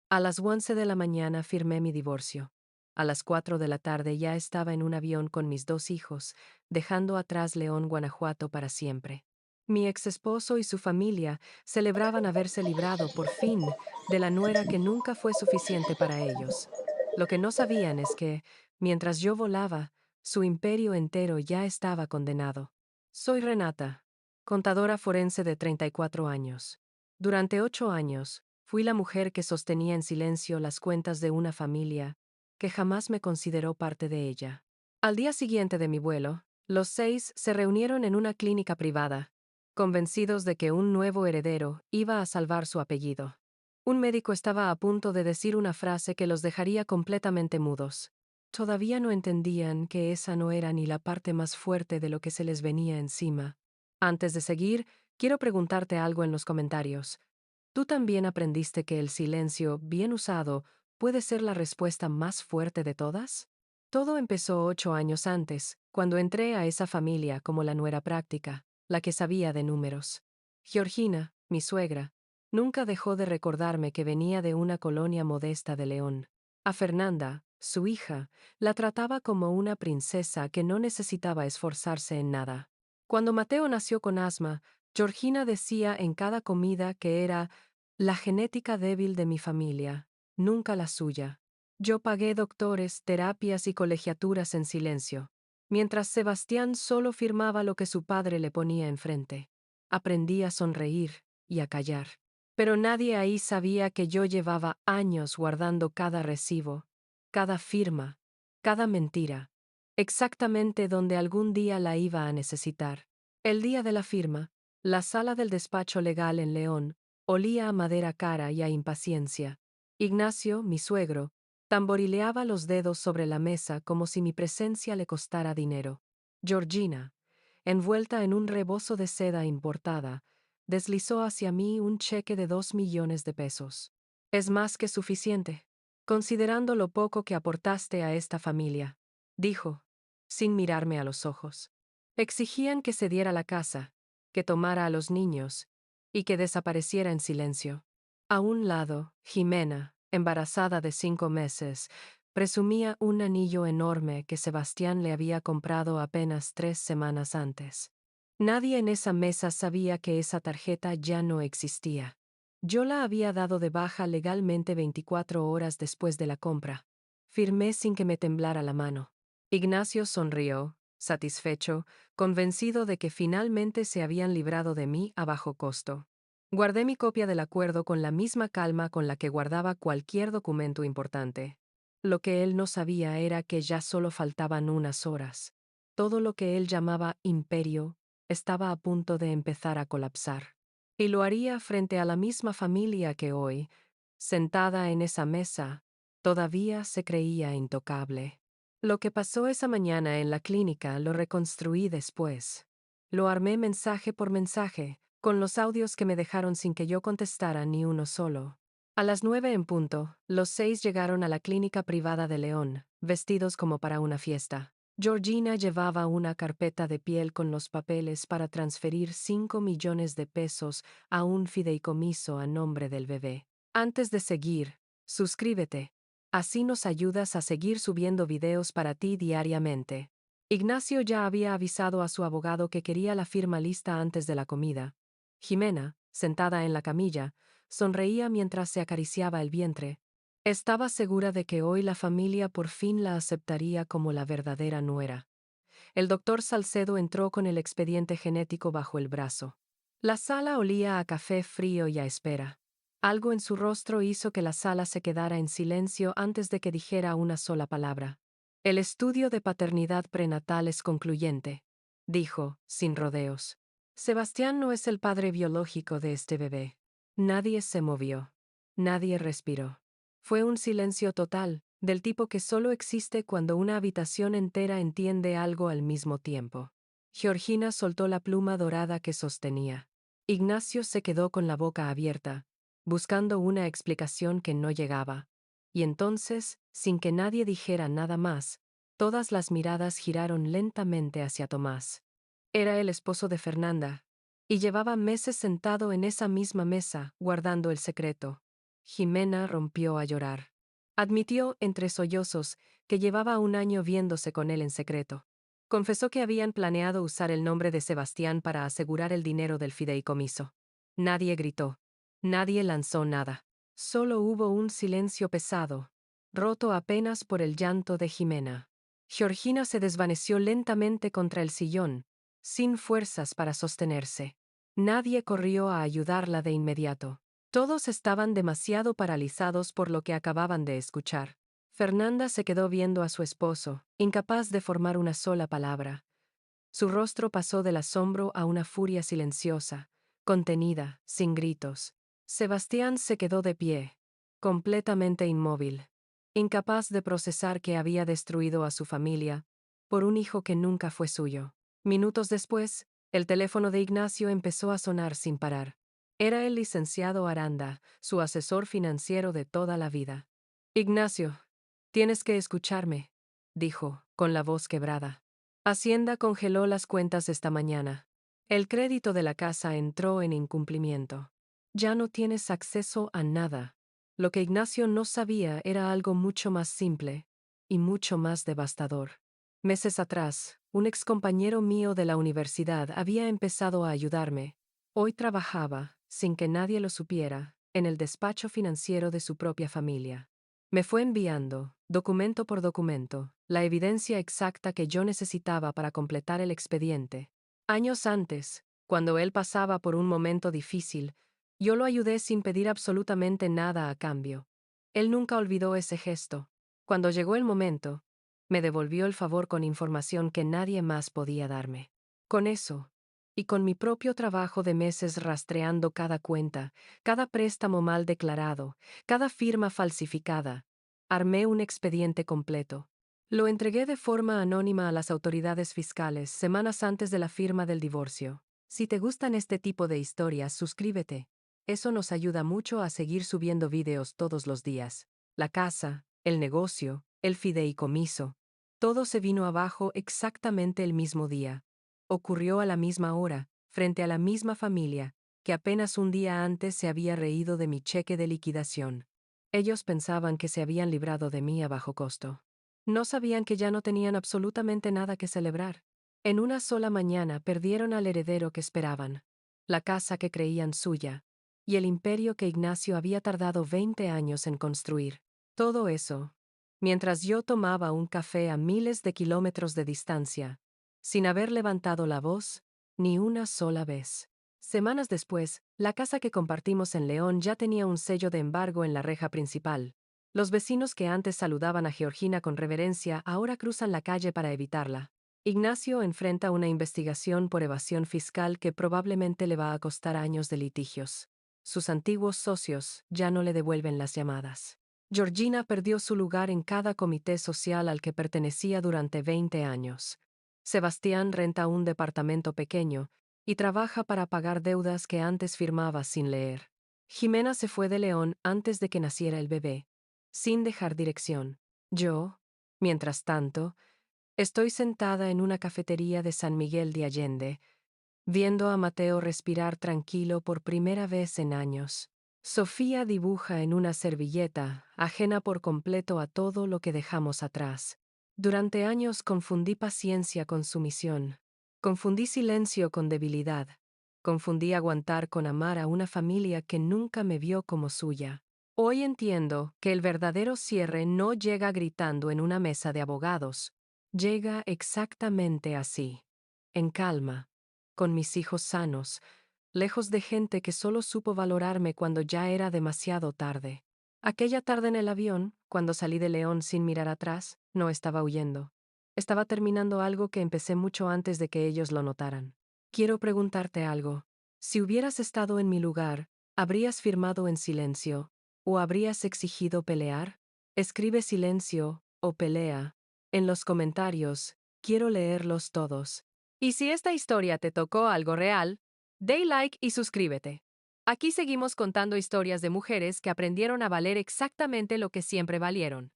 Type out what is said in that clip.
A las 11 de la mañana firmé mi divorcio. A las 4 de la tarde ya estaba en un avión con mis dos hijos, dejando atrás León, Guanajuato para siempre. Mi exesposo y su familia celebraban haberse librado, por fin, de la nuera que nunca fue suficiente para ellos. Lo que no sabían es que, mientras yo volaba, su imperio entero ya estaba condenado. Soy Renata, contadora forense de 34 años. Durante 8 años, fui la mujer que sostenía en silencio las cuentas de una familia que jamás me consideró parte de ella. Al día siguiente de mi vuelo, los 6 se reunieron en una clínica privada, convencidos de que un nuevo heredero iba a salvar su apellido. Un médico estaba a punto de decir una frase que los dejaría completamente mudos. Todavía no entendían que esa no era ni la parte más fuerte de lo que se les venía encima. Antes de seguir, quiero preguntarte algo en los comentarios. ¿Tú también aprendiste que el silencio, bien usado, puede ser la respuesta más fuerte de todas? Todo empezó 8 años antes, cuando entré a esa familia como la nuera práctica, la que sabía de números. Georgina, mi suegra, nunca dejó de recordarme que venía de una colonia modesta de León. A Fernanda, su hija, la trataba como una princesa que no necesitaba esforzarse en nada. Cuando Mateo nació con asma, Georgina decía en cada comida que era la genética débil de mi familia, nunca la suya. Yo pagué doctores, terapias y colegiaturas en silencio, mientras Sebastián solo firmaba lo que su padre le ponía enfrente. Aprendí a sonreír y a callar. Pero nadie ahí sabía que yo llevaba años guardando cada recibo, cada firma, cada mentira, exactamente donde algún día la iba a necesitar. El día de la firma, la sala del despacho legal en León olía a madera cara y a impaciencia. Ignacio, mi suegro, tamborileaba los dedos sobre la mesa como si mi presencia le costara dinero. Georgina, envuelta en un rebozo de seda importada, deslizó hacia mí un cheque de 2 millones de pesos. Es más que suficiente, considerando lo poco que aportaste a esta familia, dijo, sin mirarme a los ojos. Exigían que se diera la casa, que tomara a los niños, y que desapareciera en silencio. A un lado, Jimena, embarazada de 5 meses, presumía un anillo enorme que Sebastián le había comprado apenas 3 semanas antes. Nadie en esa mesa sabía que esa tarjeta ya no existía. Yo la había dado de baja legalmente 24 horas después de la compra. Firmé sin que me temblara la mano. Ignacio sonrió, satisfecho, convencido de que finalmente se habían librado de mí a bajo costo. Guardé mi copia del acuerdo con la misma calma con la que guardaba cualquier documento importante. Lo que él no sabía era que ya solo faltaban unas horas. Todo lo que él llamaba imperio estaba a punto de empezar a colapsar. Y lo haría frente a la misma familia que hoy, sentada en esa mesa, todavía se creía intocable. Lo que pasó esa mañana en la clínica lo reconstruí después. Lo armé mensaje por mensaje, con los audios que me dejaron sin que yo contestara ni uno solo. A las 9 en punto, los 6 llegaron a la clínica privada de León, vestidos como para una fiesta. Georgina llevaba una carpeta de piel con los papeles para transferir 5 millones de pesos a un fideicomiso a nombre del bebé. Antes de seguir, suscríbete. Así nos ayudas a seguir subiendo videos para ti diariamente. Ignacio ya había avisado a su abogado que quería la firma lista antes de la comida. Jimena, sentada en la camilla, sonreía mientras se acariciaba el vientre. Estaba segura de que hoy la familia por fin la aceptaría como la verdadera nuera. El doctor Salcedo entró con el expediente genético bajo el brazo. La sala olía a café frío y a espera. Algo en su rostro hizo que la sala se quedara en silencio antes de que dijera una sola palabra. El estudio de paternidad prenatal es concluyente, dijo, sin rodeos. Sebastián no es el padre biológico de este bebé. Nadie se movió. Nadie respiró. Fue un silencio total, del tipo que solo existe cuando una habitación entera entiende algo al mismo tiempo. Georgina soltó la pluma dorada que sostenía. Ignacio se quedó con la boca abierta, buscando una explicación que no llegaba. Y entonces, sin que nadie dijera nada más, todas las miradas giraron lentamente hacia Tomás. Era el esposo de Fernanda, y llevaba meses sentado en esa misma mesa, guardando el secreto. Jimena rompió a llorar. Admitió, entre sollozos, que llevaba un año viéndose con él en secreto. Confesó que habían planeado usar el nombre de Sebastián para asegurar el dinero del fideicomiso. Nadie gritó. Nadie lanzó nada. Solo hubo un silencio pesado, roto apenas por el llanto de Jimena. Georgina se desvaneció lentamente contra el sillón, sin fuerzas para sostenerse. Nadie corrió a ayudarla de inmediato. Todos estaban demasiado paralizados por lo que acababan de escuchar. Fernanda se quedó viendo a su esposo, incapaz de formar una sola palabra. Su rostro pasó del asombro a una furia silenciosa, contenida, sin gritos. Sebastián se quedó de pie, completamente inmóvil, incapaz de procesar que había destruido a su familia por un hijo que nunca fue suyo. Minutos después, el teléfono de Ignacio empezó a sonar sin parar. Era el licenciado Aranda, su asesor financiero de toda la vida. Ignacio, tienes que escucharme, dijo, con la voz quebrada. Hacienda congeló las cuentas esta mañana. El crédito de la casa entró en incumplimiento. Ya no tienes acceso a nada. Lo que Ignacio no sabía era algo mucho más simple y mucho más devastador. Meses atrás, un excompañero mío de la universidad había empezado a ayudarme. Hoy trabajaba, sin que nadie lo supiera, en el despacho financiero de su propia familia. Me fue enviando, documento por documento, la evidencia exacta que yo necesitaba para completar el expediente. Años antes, cuando él pasaba por un momento difícil, yo lo ayudé sin pedir absolutamente nada a cambio. Él nunca olvidó ese gesto. Cuando llegó el momento, me devolvió el favor con información que nadie más podía darme. Con eso, y con mi propio trabajo de meses rastreando cada cuenta, cada préstamo mal declarado, cada firma falsificada, armé un expediente completo. Lo entregué de forma anónima a las autoridades fiscales semanas antes de la firma del divorcio. Si te gustan este tipo de historias, suscríbete. Eso nos ayuda mucho a seguir subiendo videos todos los días. La casa, el negocio, el fideicomiso. Todo se vino abajo exactamente el mismo día. Ocurrió a la misma hora, frente a la misma familia, que apenas un día antes se había reído de mi cheque de liquidación. Ellos pensaban que se habían librado de mí a bajo costo. No sabían que ya no tenían absolutamente nada que celebrar. En una sola mañana perdieron al heredero que esperaban, la casa que creían suya, y el imperio que Ignacio había tardado 20 años en construir. Todo eso, mientras yo tomaba un café a miles de kilómetros de distancia, sin haber levantado la voz, ni una sola vez. Semanas después, la casa que compartimos en León ya tenía un sello de embargo en la reja principal. Los vecinos que antes saludaban a Georgina con reverencia ahora cruzan la calle para evitarla. Ignacio enfrenta una investigación por evasión fiscal que probablemente le va a costar años de litigios. Sus antiguos socios ya no le devuelven las llamadas. Georgina perdió su lugar en cada comité social al que pertenecía durante 20 años. Sebastián renta un departamento pequeño y trabaja para pagar deudas que antes firmaba sin leer. Jimena se fue de León antes de que naciera el bebé, sin dejar dirección. Yo, mientras tanto, estoy sentada en una cafetería de San Miguel de Allende, viendo a Mateo respirar tranquilo por primera vez en años. Sofía dibuja en una servilleta, ajena por completo a todo lo que dejamos atrás. Durante años confundí paciencia con sumisión. Confundí silencio con debilidad. Confundí aguantar con amar a una familia que nunca me vio como suya. Hoy entiendo que el verdadero cierre no llega gritando en una mesa de abogados. Llega exactamente así, en calma, con mis hijos sanos, lejos de gente que solo supo valorarme cuando ya era demasiado tarde. Aquella tarde en el avión, cuando salí de León sin mirar atrás, no estaba huyendo. Estaba terminando algo que empecé mucho antes de que ellos lo notaran. Quiero preguntarte algo. Si hubieras estado en mi lugar, ¿habrías firmado en silencio o habrías exigido pelear? Escribe silencio o pelea. En los comentarios, quiero leerlos todos. Y si esta historia te tocó algo real, dale like y suscríbete. Aquí seguimos contando historias de mujeres que aprendieron a valer exactamente lo que siempre valieron.